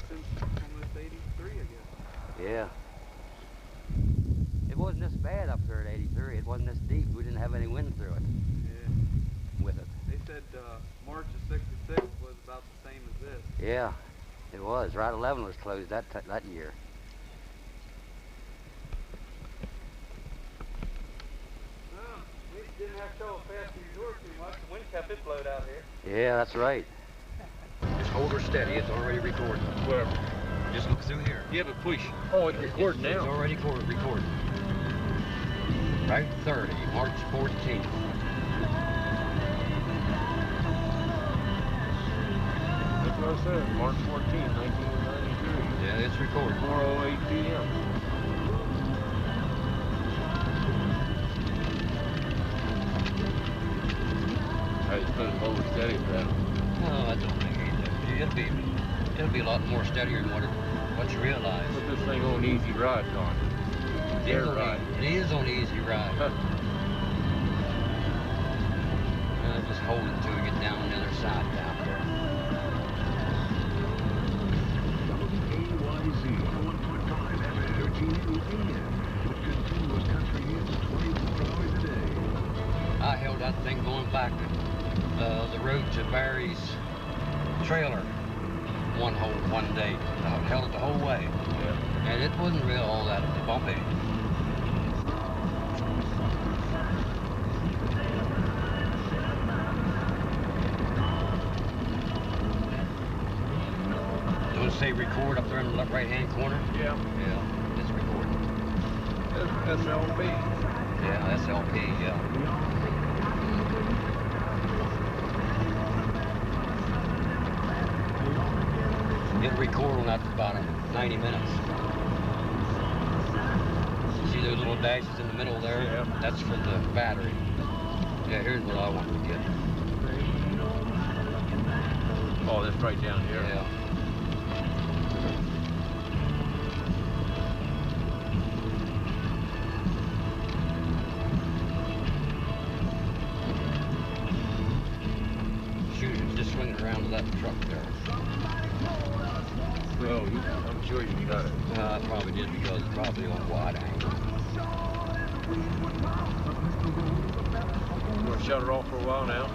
since almost 83, I guess. Yeah. It wasn't this bad up there at 83. It wasn't this deep. We didn't have any wind through it. Yeah. With it. They said March of '66 was about the same as this. Yeah, it was. Route 11 was closed that year. Well, we didn't have to show a fast resort too much. The wind kept it blowed out here. Yeah, that's right. Just hold her steady. It's already recording. Whatever. Just look through here. Yeah, but push. Oh, it's recording It's now. already recording. Route 30, March 14th. That's what I said. March 14th, 1993. Yeah, it's recording. 4:08 p.m. I just put it hold her steady for that. No, that don't make any difference. It'll be a lot more steadier than what you realize. Put this thing on easy ride, Don. Air ride. It is on easy ride. Just hold it until we get down on the other side down there. WAYZ 101.5 FM 1380 AM with continuous country hits 24 hours a day. I held that thing going back the road to Barry's trailer one day. I held it the whole way. Yeah. And it wasn't real all that bumpy. Does it say record up there in the left right-hand corner? Yeah. Yeah, it's recording. SLB. Yeah, SLP, yeah. It'll record on after about 90 minutes. See those little dashes in the middle there? Yeah. That's for the battery. Yeah, here's what I want to get. Oh, that's right down here. Yeah. Shoot, it's just swinging around to that truck there. Well, I'm sure you got it. I probably did because it's probably on wide angle. You want to shut her off for a while now?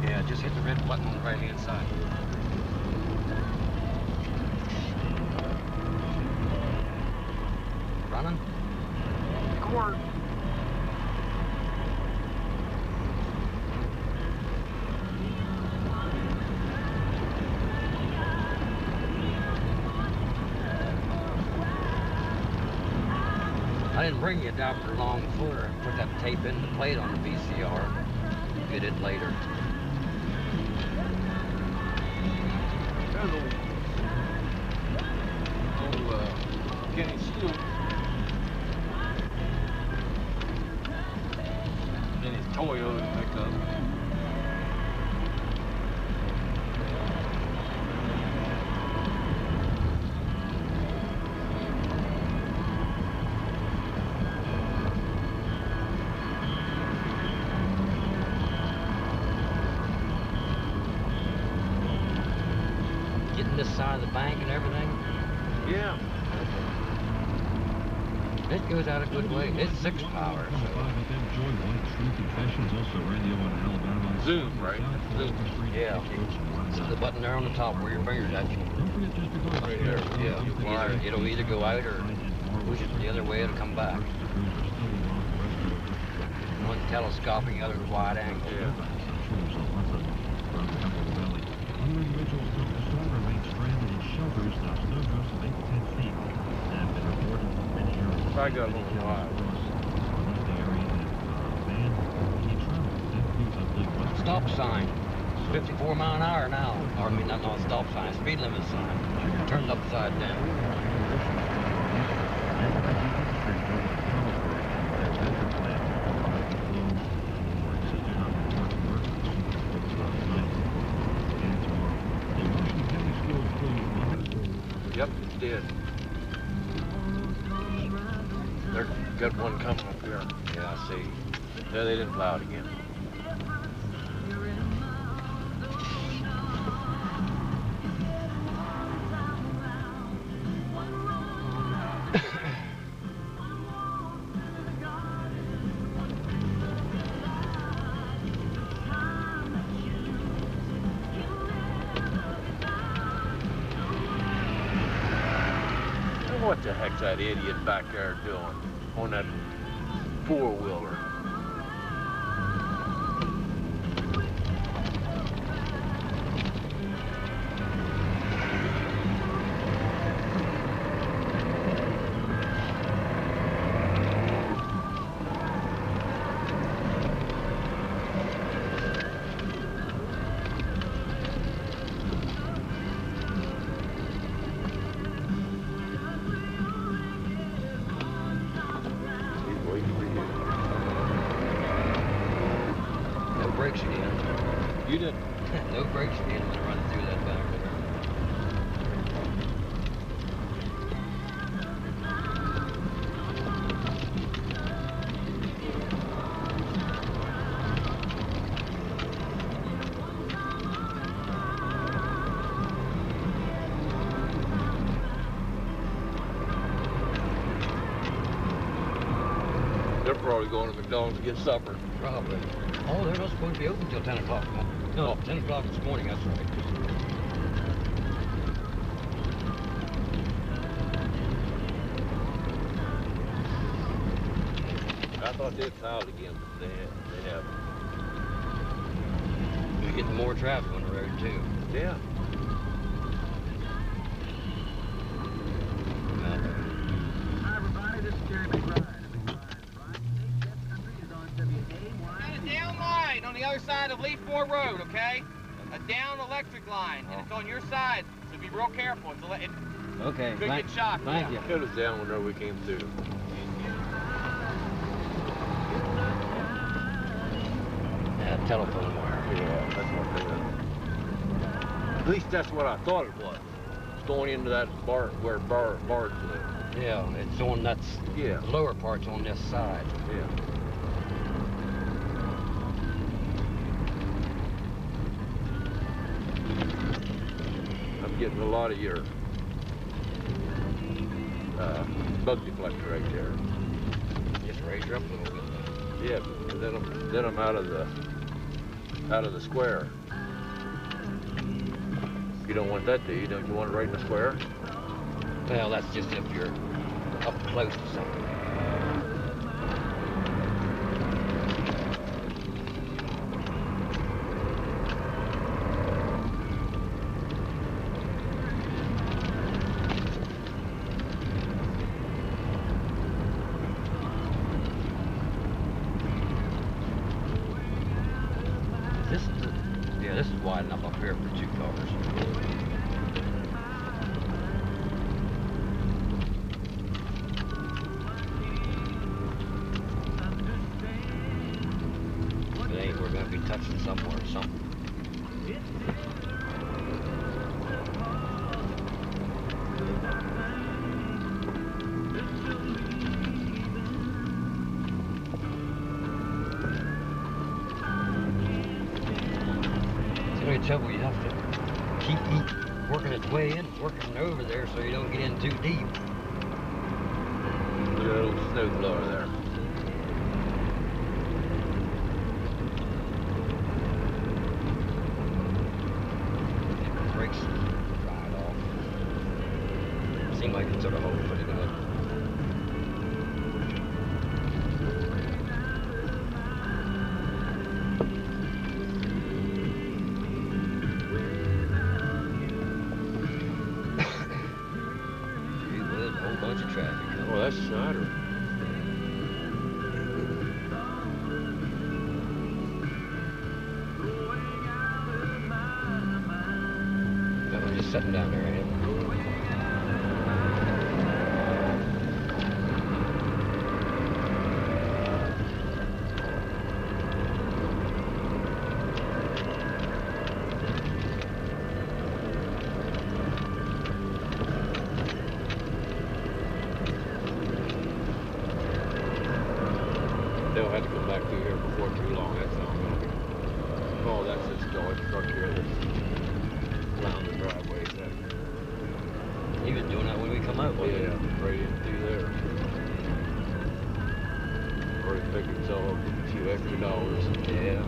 Yeah, just hit the red button on the right-hand side. Running? Record. I didn't bring you a adapter long footer and put that tape in the plate on the VCR. Get it later. There's old Kenny Shield. And his Toyota pickup. Getting this side of the bank and everything. Yeah. It goes out a good way. It's 6 power. Zoom, right? Zoom. Yeah. The button there on the top where your finger's at. Right there. Yeah. It'll either go out or push it the other way. It'll come back. One telescoping, the other wide angle. Yeah. I got a little wide. Stop sign. 54 mile an hour now. Or I mean, not a stop sign, speed limit sign. Turned upside down. Yep, it's dead. They're got one coming up here. Yeah, I see. No, they didn't plow it again. the heck's that idiot back there doing on that four-wheeler? Brakes again. You didn't. No brakes again when I run through that back there. They're probably going to McDonald's to get supper. Probably. Oh, they're not supposed to be open till 10 o'clock. No, 10 o'clock this morning, that's right. I thought they'd filed again, but they haven't. You're getting more traffic on the road, too. Yeah. Hi everybody, this is Jerry McBride. Country is on WAY. A down line on the other side of Leaf Moor Road, okay? A down electric line, and it's on your side, so be real careful. It Okay, could get shocked. thank you. It was down whenever we came through. Yeah, telephone wire. Yeah, that's what they did. At least that's what I thought it was. Going into that bar where bars live. Yeah, it's on that Yeah. lower part's on this side. Yeah. I'm getting a lot of your bug deflector right there. Just raise her up a little bit. Yeah, but then I'm out of the square. You don't want that, do you? Don't you want it right in the square? Well, that's just if you're up close to something. This is wide enough up here for 2 cars. If it ain't, we're gonna be touching somewhere or something. Trouble, you have to keep working its way in, working over there so you don't get in too deep. Look at that old snow blower there. The brakes dried off. Seemed like it sort of hold pretty good. Bunch of traffic. Oh, that's Snyder. That was just sitting down there, ain't it? They'll have to come back through here before too long, that's all gonna be. Oh, that's this Dodge truck here that's around the driveways there. He was doing that when we come out, wasn't Yeah, right in through there. Already picked himself up a few extra dollars. he? Yeah.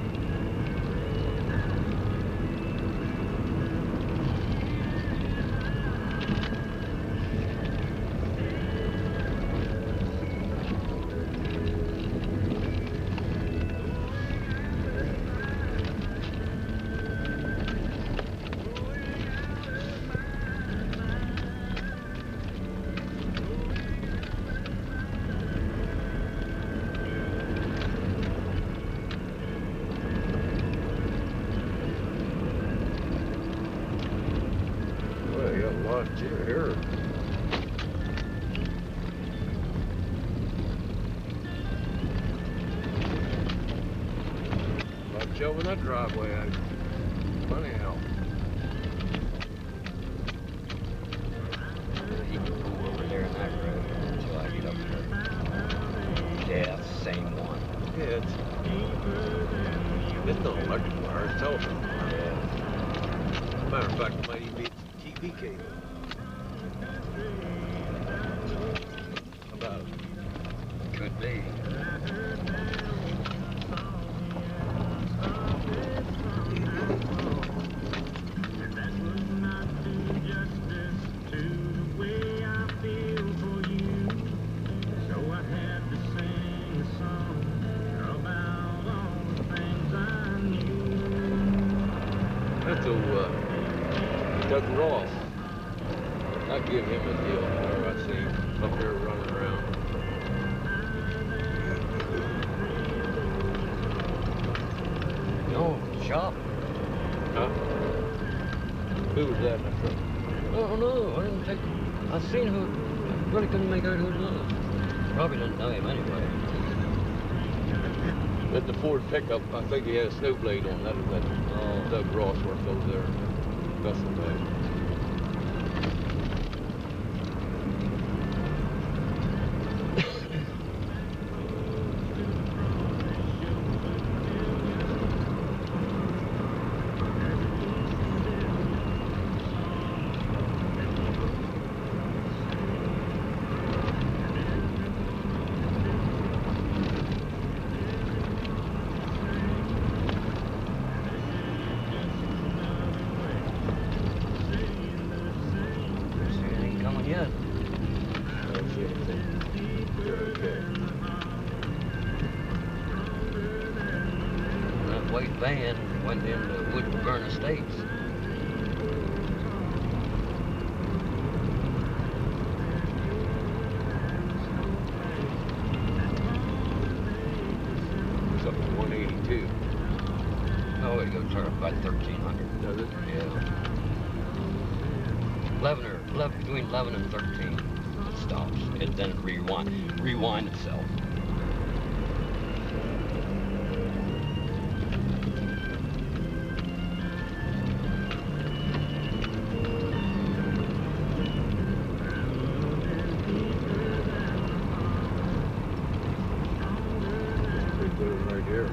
shoving that driveway out. Funny hell. He can pull over there in that road until I get up there. Yeah, that's the same one. Yeah, it's not electric wire, it's telephone wire. Yeah. Matter of fact, it might even be TV cable. How about it? Could be. That's Doug Ross. I'd give him a deal whenever I see him up there running around. No, shop. Huh? Who was that, my friend? Oh, no, I didn't think. I seen who. I really couldn't make out who it was. Probably didn't know him anyway. But the Ford pickup, I think he had a snow blade on that. Doug Ross worked over there. Vessel Bay. Van went into Woodburn Estates. It's up to 182. Oh, it goes to about 1,300. Does it? Yeah. Between 11 and 13, it stops. It then rewind itself. Right here.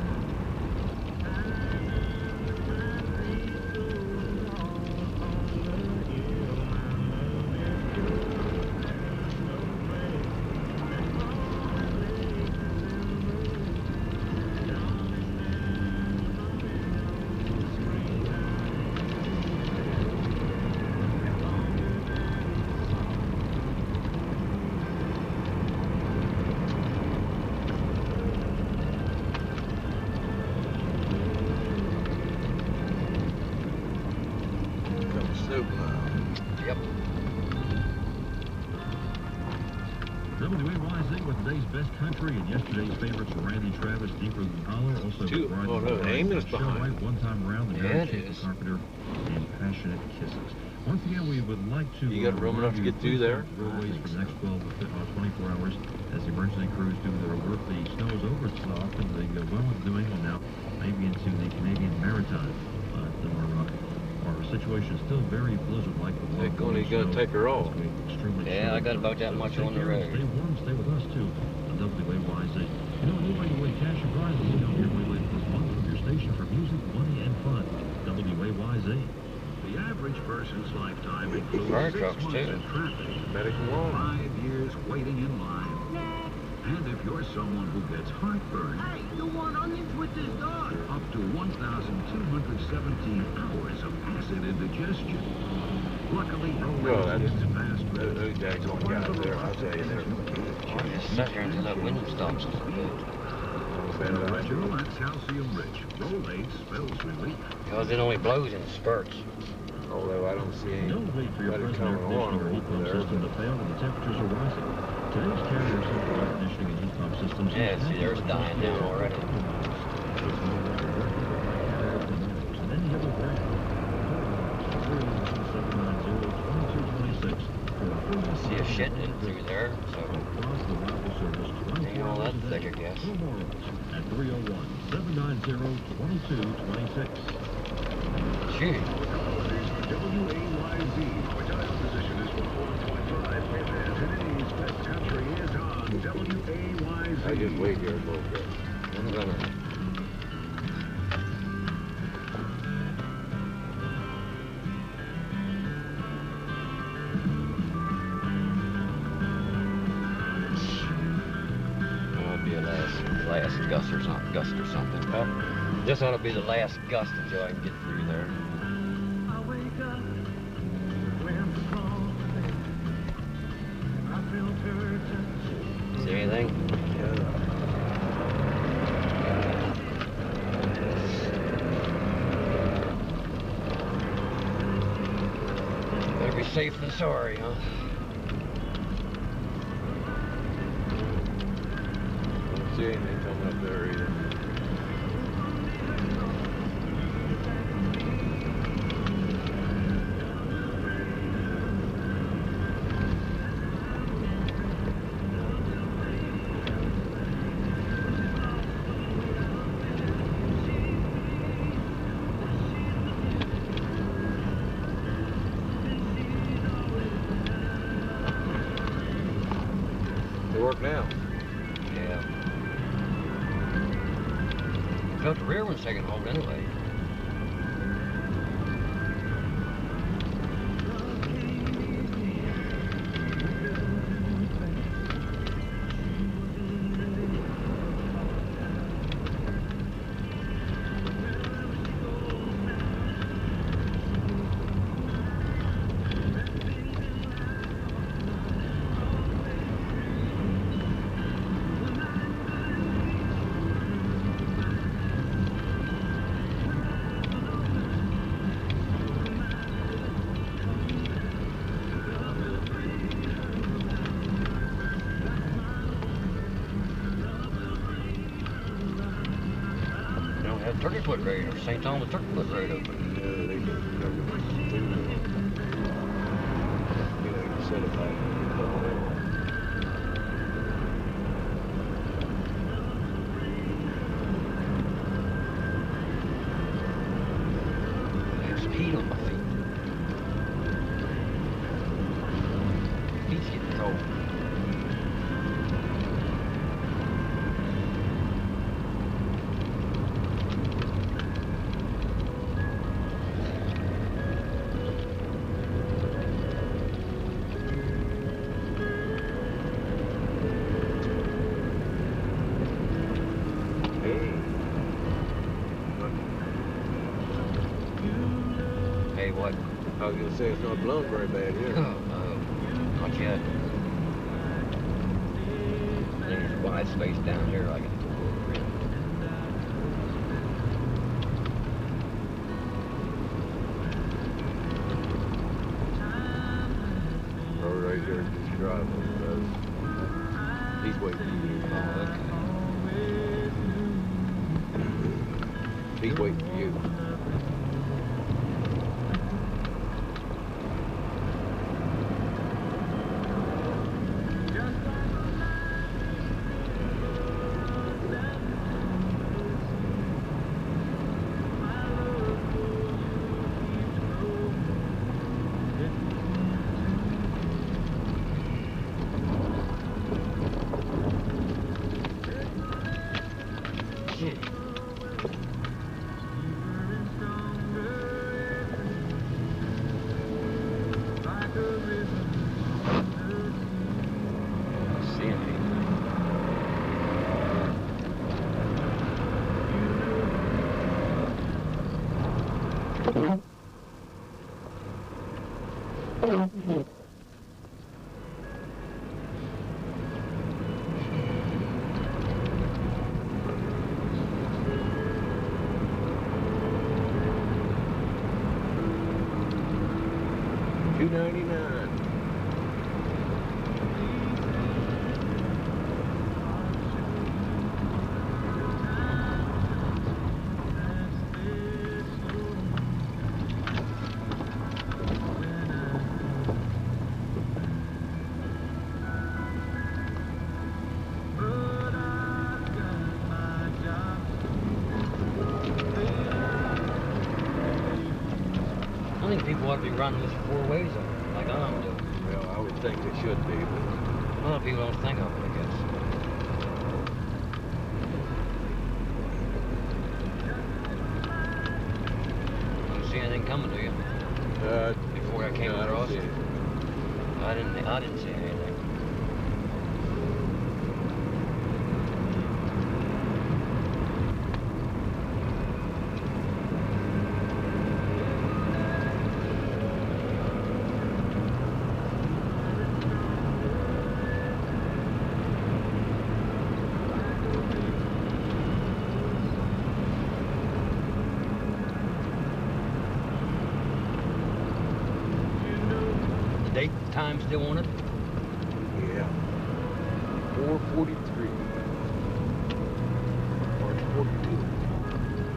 Yep. WAYZ with today's best country and yesterday's favorites were Randy Travis, Deeper Than Holler, also Amos behind. One Time Around, the Yeah, it Shape is. Carpenter, and Passionate Kisses. Once again, we would like to... You got room enough to get through there? Roadways for the next 24 hours as the emergency crews do their work. The snow is over so often. The well is New England now, maybe into the Canadian Maritime. Our situation is still very blizzard-like. They're going to take her off. Yeah, I got about that much on the road. Stay warm, stay with us too. On WAYZ. You know, a new way to win cash and prizes. You know, your way late this month from your station for music, money, and fun. WAYZ. The average person's lifetime includes Fire 6 trucks, months too. in traffic, Medical law. 5 years waiting in line. And if you're someone who gets heartburn, Hey, you want onions with this dog? up to 1,217 hours of acid indigestion. Luckily, no Well, race that's- gets fast. Those guys don't get out there, I'll tell you there. I just sat here until that wind stops. That's calcium-rich. Rolaids spells relief. Because it only blows in spurts. Although I don't see any Don't wait for your better present air coming along conditioning or heat pump over there. system to fail when the temperatures are rising. Today's carrier central air conditioning and heat pump systems... Yeah, see, there's dying down already. And then you have a break. 01790-2226 See a shit in through there, so across the Bible service. ain't all that thick, I guess. No more roads. at 301-790-2226. Gee. WAYZ. Our dial position is 101.5 FM. Today's best country is on WAYZ. I just wait here a little bit. I'm gonna. That'll be a last gust or something. Well, this ought to be the last gust until I can get through there. See anything? Better be safe than sorry, huh? Don't see anything coming up there either. They work now. Yeah. Felt the rear one's taking hold anyway. Have Turkey Foot Road or St. Thomas Turkey Foot Road open. Yeah, they can you know, you can set it back. There's heat on my feet. Feet's getting cold. Hey, what? I was gonna say it's not blown very bad here. Oh, no. Not yet. There's wide space down here I can go over in. Road right here is just driving. He's waiting for you. Oh, okay. He's waiting for you. $2.99. ought to be running this four ways up, like I'm doing. Well, I would think it should be, but A lot of people don't think of it, I guess. Don't see anything coming, do you? Before I came no, across I it. I didn't see anything. Date, time still on it? yeah. 4:43. March 42.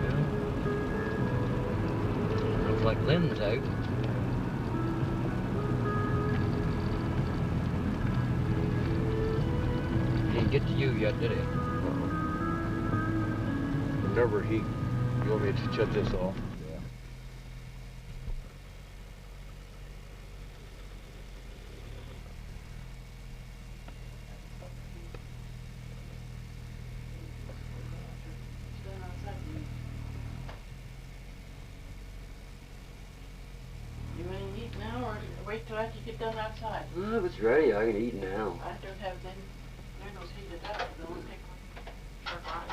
Yeah. Looks like Lynn's out. He didn't get to you yet, did he? Whenever you want me to shut this off? Yeah. You want to eat now or wait till after you get done outside? Well, if it's ready, I can eat now. I don't have them noodles heated up. They'll only take a short while.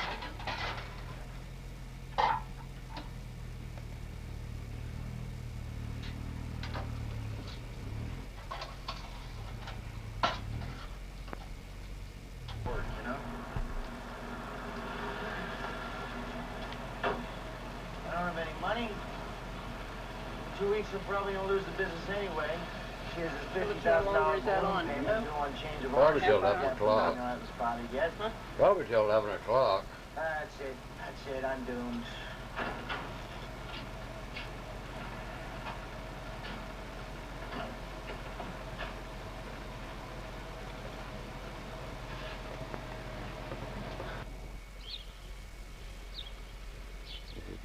I don't have any money. 2 weeks, we're probably gonna lose the business anyway. She has a $50,000 longer is that balloon on? payment due on change of Probably ownership. till 11 o'clock. I haven't spotted yet. Probably till 11 o'clock. That's it. That's it. I'm doomed.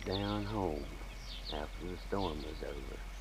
Down home after the storm was over.